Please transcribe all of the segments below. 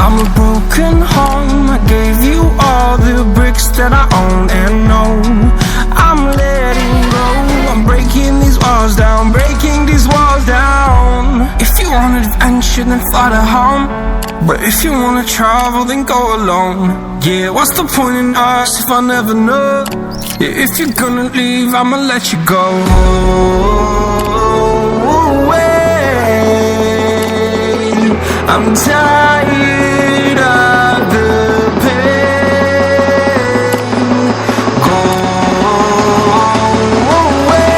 I'm a broken home. I gave you all the bricks that I own and know. I'm letting go. I'm breaking these walls down, breaking these walls down. If you want adventure, then fly to home. But if you wanna travel, then go alone. Yeah, what's the point in us if I never know? Yeah, if you're gonna leave, I'ma let you go. I'm tired of the pain. Go away.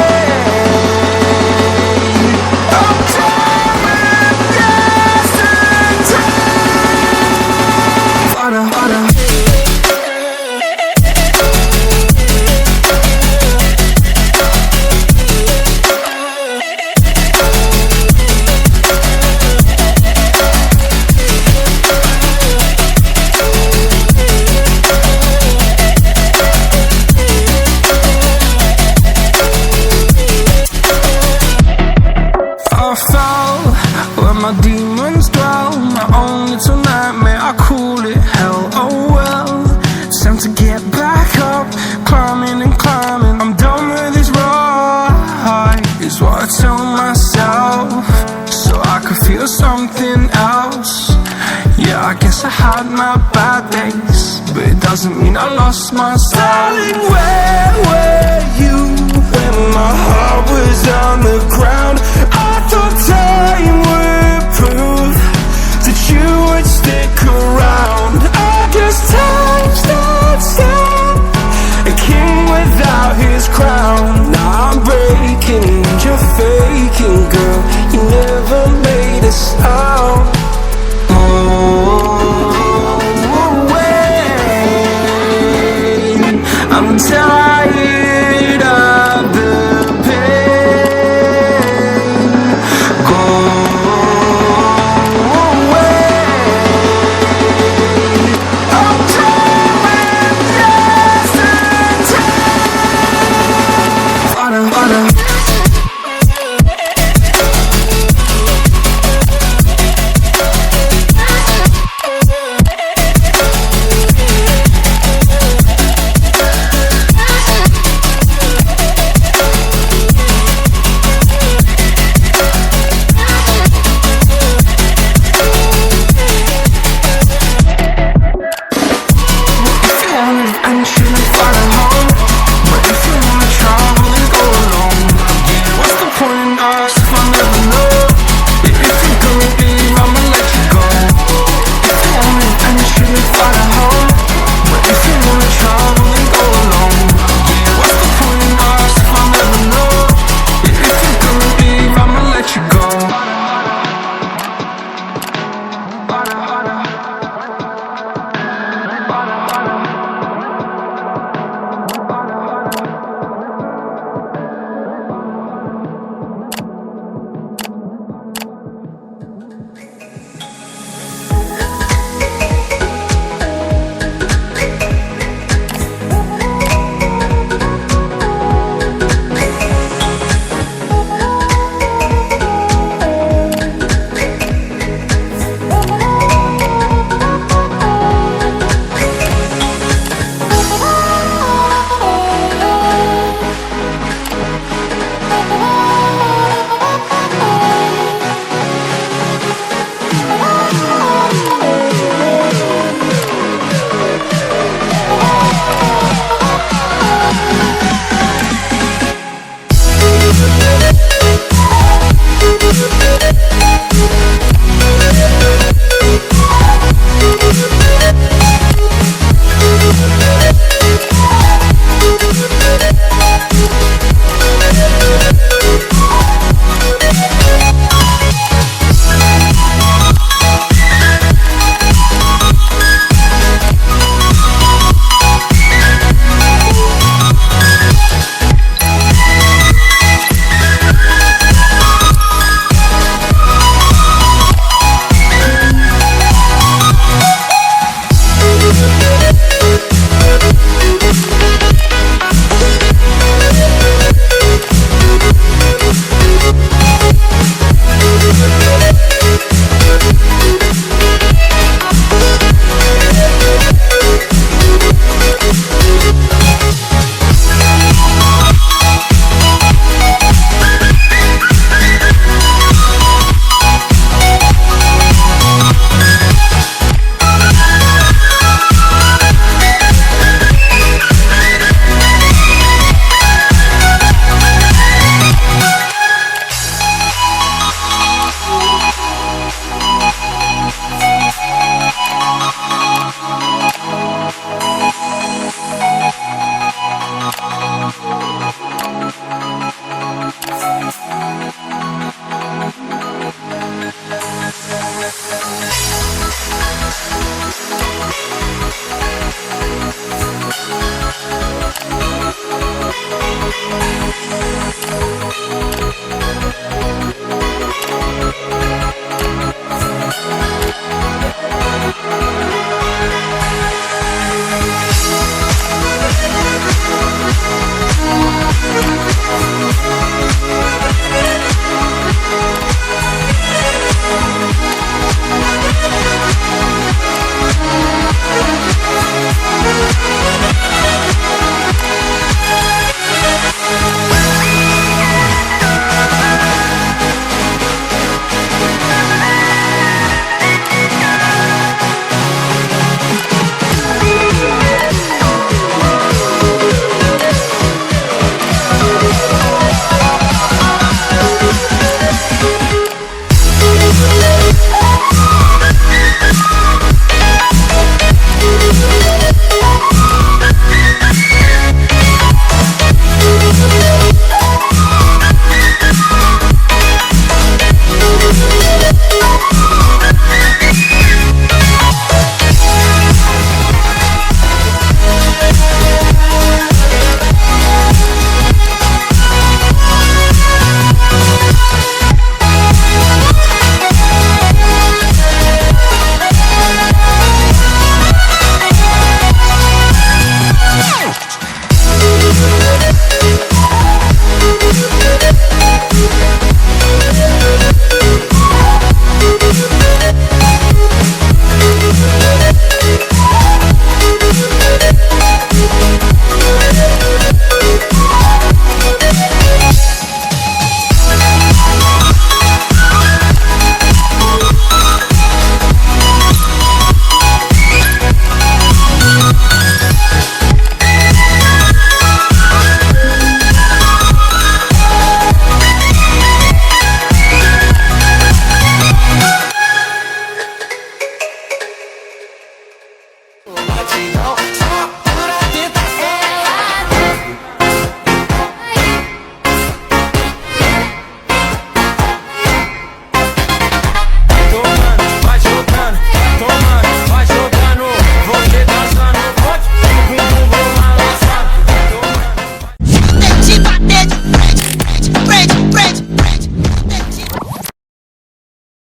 I'm tired of yesterday. Harder, harder. My demons dwell, my own little nightmare, I call it hell, oh well. It's time to get back up, climbing and climbing. I'm done with this ride, is what I tell myself, so I could feel something else. Yeah, I guess I had my bad days, but it doesn't mean I lost my style. Darling, where were you when my heart was on the ground? I thought time would prove that you would stick around. I guess time stands still, a king without his crown. Now I'm breaking and you're faking, girl. You never made a sound. Oh, wait, I'm tired